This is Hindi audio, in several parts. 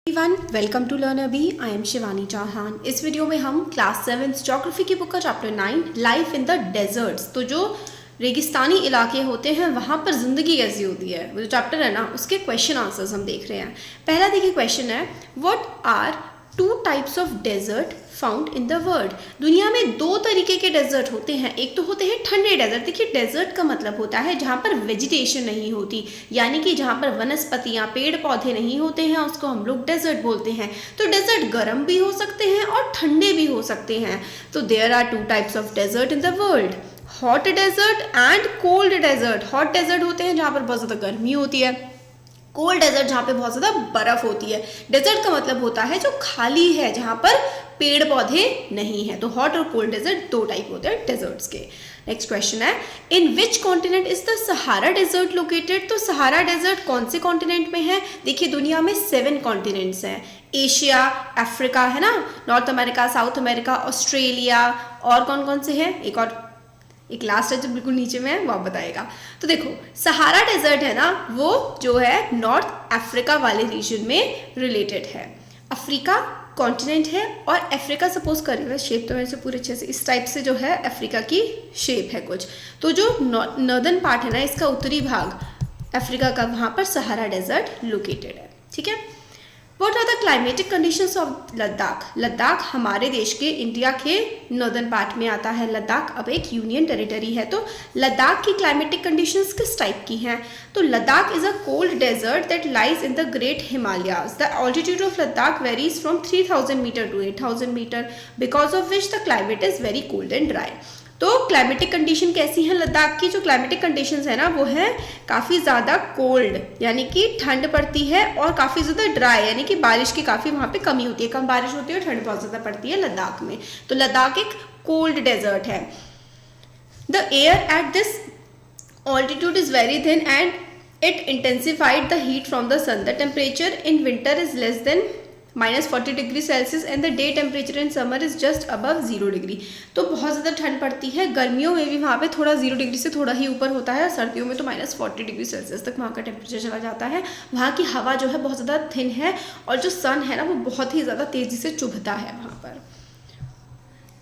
एवरीवन, वेलकम टू लर्न अभी। I am Shivani Chauhan. इस वीडियो में हम क्लास 7 ज्योग्राफी की बुक का chapter 9 life in the deserts, तो जो रेगिस्तानी इलाके होते हैं वहाँ पर ज़िंदगी कैसी होती है, वो जो चैप्टर है ना उसके क्वेश्चन आंसर्स हम देख रहे हैं। पहला देखिए क्वेश्चन है, what are 2 types of desert found in the world. दुनिया में 2 तरीके के डेजर्ट होते हैं। एक तो होते हैं ठंडे डेजर्ट। देखिए डेजर्ट का मतलब होता है जहाँ पर वेजिटेशन नहीं होती, यानी कि जहाँ पर वनस्पतियाँ पेड़ पौधे नहीं होते हैं, उसको हम लोग डेजर्ट बोलते हैं। तो डेजर्ट गर्म भी हो सकते हैं और ठंडे भी हो सकते हैं। तो there are 2 types of desert in the world, hot desert and cold desert. Hot desert होते हैं जहाँ पर बहुत ज़्यादा गर्मी होती है, कोल्ड डेजर्ट जहाँ पे बहुत ज़्यादा बर्फ़ होती है। डेजर्ट का मतलब होता है जो खाली है, जहाँ पर पेड़ पौधे नहीं है। तो हॉट और कोल्ड डेजर्ट 2 टाइप होते हैं डेजर्ट्स के। नेक्स्ट क्वेश्चन है, in which continent is the Sahara desert located. तो सहारा डेजर्ट कौन से कॉन्टिनेंट में है। देखिए दुनिया में 7 कॉन्टिनेंट्स हैं। एशिया, अफ्रीका है ना, north America, south America, Australia, और कौन कौन से हैं, एक लास्ट है जो बिल्कुल नीचे में है, वो आप बताएगा। तो देखो सहारा डेजर्ट है ना, वो जो है नॉर्थ अफ्रीका वाले रीजन में रिलेटेड है। अफ्रीका कॉन्टिनेंट है और अफ्रीका सपोज करिएगा, शेप तो मेरे से पूरे अच्छे से इस टाइप से जो है अफ्रीका की शेप है कुछ। तो जो नॉर्दर्न पार्ट है ना, इसका उत्तरी भाग अफ्रीका का, वहाँ पर सहारा डेजर्ट लोकेटेड है। ठीक है। What are the climatic conditions of Ladakh. Ladakh हमारे देश के, इंडिया के नॉर्दर्न पार्ट में आता है। लद्दाख अब एक यूनियन टेरिटरी है। तो लद्दाख की क्लाइमेटिक कंडीशंस किस टाइप की हैं। तो Ladakh is a cold desert that lies in the great Himalayas. The altitude of Ladakh varies from 3000 metre to 8000 metre, because of which the climate is very cold and dry. तो क्लाइमेटिक कंडीशन कैसी है लद्दाख की। जो क्लाइमेटिक कंडीशंस है ना वो है काफ़ी ज़्यादा कोल्ड, यानी कि ठंड पड़ती है, और काफ़ी ज़्यादा ड्राई, यानी कि बारिश की काफ़ी वहाँ पे कमी होती है, कम बारिश होती है और ठंड बहुत ज़्यादा पड़ती है लद्दाख में। तो लद्दाख एक कोल्ड डेजर्ट है। The air at this altitude is very thin and it intensified the heat from the sun. The temperature in winter is less than -40 degree Celsius and the day temperature in summer is just above 0 degree. तो बहुत ज़्यादा ठंड पड़ती है। गर्मियों में भी वहाँ पे थोड़ा 0 डिग्री से थोड़ा ही ऊपर होता है, और सर्दियों में तो -40 डिग्री सेल्सियस तक वहाँ का टेम्परेचर चला जाता है। वहाँ की हवा जो है बहुत ज़्यादा थिन है, और जो सन है ना वो बहुत ही ज़्यादा तेज़ी से चुभता है वहाँ पर।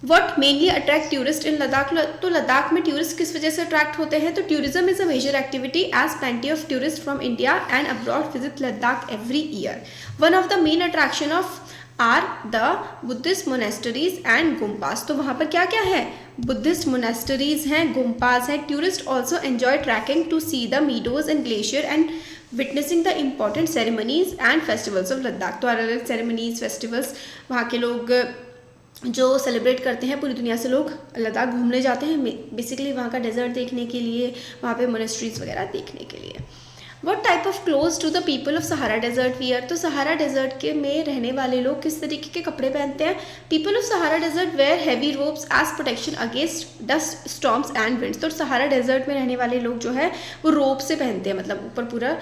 What mainly attract tourist in Ladakh. तो लद्दाख में टूरिस्ट किस वजह से अट्रैक्ट होते हैं। तो tourism is a major activity as plenty of tourist from India and abroad visit Ladakh every year. One of the main attraction of are the Buddhist monasteries and gompas. तो वहाँ पर क्या क्या है, बुद्धिस्ट मोनेस्टरीज हैं, गुम्पास हैं। Tourist also enjoy trekking to see the meadows and glacier and witnessing the important ceremonies and festivals of Ladakh. तो अलग अलग सेरेमनीज, फेस्टिवल्स वहाँ के लोग जो सेलिब्रेट करते हैं, पूरी दुनिया से लोग लद्दाख घूमने जाते हैं, बेसिकली वहाँ का डेजर्ट देखने के लिए, वहाँ पे मोनेस्ट्रीज वगैरह देखने के लिए। What type of clothes to the people of Sahara desert wear. तो सहारा डेजर्ट के में रहने वाले लोग किस तरीके के कपड़े पहनते हैं। People of Sahara desert wear heavy robes as protection against dust storms and winds. तो सहारा डेजर्ट में रहने वाले लोग जो है वो रोब से पहनते हैं, मतलब ऊपर पूरा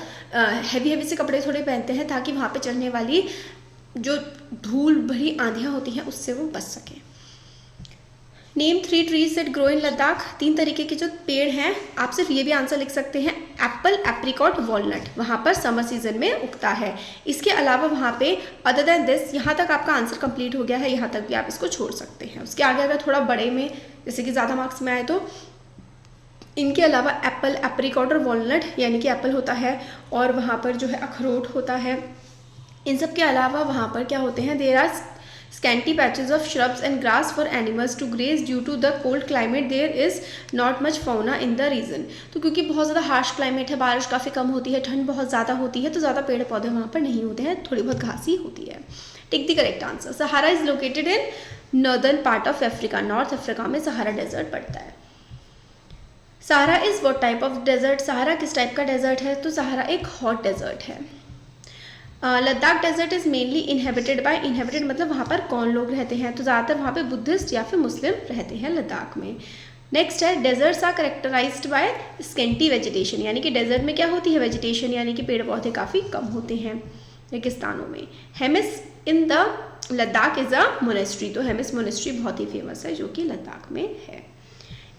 हैवी से कपड़े थोड़े पहनते हैं, ताकि वहाँ पर चलने वाली जो धूल भरी आंधियाँ होती हैं उससे वो बच सकें। Name 3 trees that grow in Ladakh. 3 तरीके के जो पेड़ हैं, आप सिर्फ ये भी आंसर लिख सकते हैं, एप्पल, एप्रिकॉट, वॉलनट, वहाँ पर समर सीजन में उगता है। इसके अलावा वहाँ पे अदर देन दिस, यहाँ तक आपका आंसर कंप्लीट हो गया है, यहाँ तक भी आप इसको छोड़ सकते हैं। उसके आगे अगर थोड़ा बड़े में, जैसे कि ज़्यादा मार्क्स में आए, तो इनके अलावा एप्पल, एप्रिकॉट और वॉलनट, यानी कि एप्पल होता है और वहाँ पर जो है अखरोट होता है। इन सब के अलावा वहाँ पर क्या होते हैं, there are scanty patches of shrubs and grass for animals to graze due to the cold climate, there is not much fauna in the region. तो क्योंकि बहुत ज़्यादा हार्श क्लाइमेट है, बारिश काफ़ी कम होती है, ठंड बहुत ज़्यादा होती है, तो ज़्यादा पेड़ पौधे वहाँ पर नहीं होते हैं, थोड़ी बहुत घास ही होती है। Take the correct answer. Sahara is located in northern part of Africa. North Africa में सहारा डेजर्ट पड़ता है। Sahara is what type of desert. Sahara किस टाइप का डेजर्ट है। तो सहारा एक हॉट डेजर्ट है। Ladakh desert is mainly inhabited by, inhabited मतलब वहाँ पर कौन लोग रहते हैं। तो ज़्यादातर वहाँ पे बुद्धिस्ट या फिर मुस्लिम रहते हैं लद्दाख में। नेक्स्ट है, deserts are characterized by scanty vegetation, यानी कि डेजर्ट में क्या होती है, वेजिटेशन, यानी कि पेड़ पौधे काफ़ी कम होते हैं रेगिस्तानों में। Hemis in the Ladakh is a monastery. तो हेमिस मोनेस्ट्री बहुत ही फेमस है, जो कि लद्दाख में है।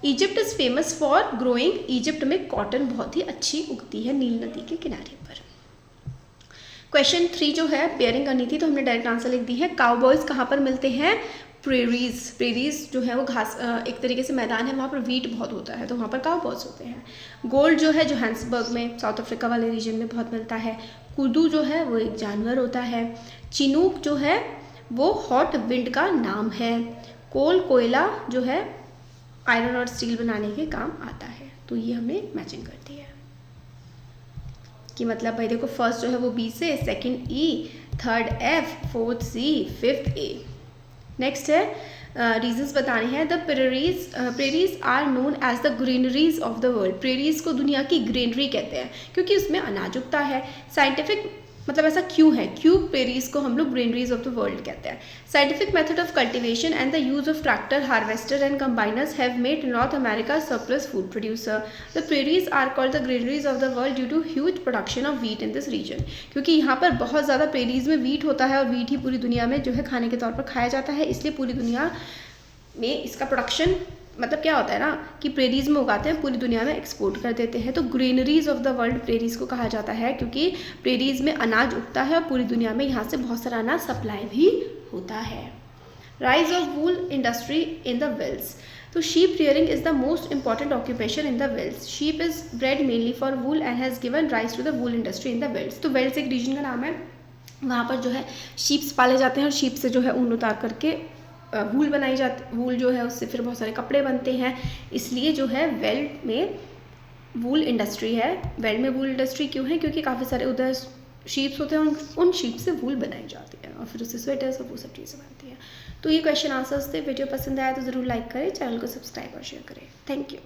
Egypt is famous for growing. Egypt में कॉटन बहुत ही अच्छी उगती है नील नदी के किनारे पर। क्वेश्चन 3 जो है पेयरिंग करनी थी तो हमने डायरेक्ट आंसर लिख दी है। काउबॉयज कहाँ पर मिलते हैं? प्रेरीज। प्रेरीज जो है वो घास एक तरीके से मैदान है, वहाँ पर वीट बहुत होता है तो वहाँ पर काउबॉयज होते हैं। गोल्ड जो है जोहान्सबर्ग में साउथ अफ्रीका वाले रीजन में बहुत मिलता है। कुदू जो है वो एक जानवर होता है। चिनूक जो है वो हॉट विंड का नाम है। कोयला जो है आयरन और स्टील बनाने के काम आता है। तो ये हमने मैचिंग कर दी है कि मतलब भाई देखो फर्स्ट जो है वो बी से, second E, third F, fourth C, fifth A. Next है रीजंस बताने हैं। The prairies are known as the granaries of the world. Prairies को दुनिया की ग्रीनरी कहते हैं क्योंकि उसमें अनाज उगता है। साइंटिफिक मतलब ऐसा क्यों है? क्यों प्रेरीज को हम लोग ग्रीनरीज ऑफ द वर्ल्ड कहते हैं? Scientific method of cultivation and the use of tractor, harvester and combiners have made North America surplus food producer. The prairies are called the granaries of the world due to huge production of wheat in this region. क्योंकि यहाँ पर बहुत ज़्यादा प्रेरीज में वीट होता है और वीट ही पूरी दुनिया में जो है खाने के तौर पर खाया जाता है, इसलिए पूरी दुनिया में इसका प्रोडक्शन मतलब क्या होता है ना कि प्रेरीज में उगाते हैं, पूरी दुनिया में एक्सपोर्ट कर देते हैं। तो greeneries of the world prairies को कहा जाता है क्योंकि प्रेरीज में अनाज उगता है और पूरी दुनिया में यहाँ से बहुत सारा अनाज सप्लाई भी होता है। Rise of wool industry in the Wales. तो sheep rearing is the most important occupation in the Wales. Sheep is bred mainly for wool and has given rise to the wool industry in the Wales. तो वेल्स एक रीजन का नाम है, वहाँ पर जो है शीप्स पाले जाते हैं और शीप से जो है ऊन उतार करके वूल बनाई जाती, वूल जो है उससे फिर बहुत सारे कपड़े बनते हैं, इसलिए जो है वेल्ड में वूल इंडस्ट्री है। वेल्ड में वूल इंडस्ट्री क्यों है? क्योंकि काफ़ी सारे उधर शीप्स होते हैं, उन शीप से वूल बनाई जाती है और फिर उससे स्वेटर्स और वो सब चीज़ें बनती हैं। तो ये क्वेश्चन आंसर्स थे। वीडियो पसंद आया तो ज़रूर लाइक करें, चैनल को सब्सक्राइब और शेयर करें। Thank you.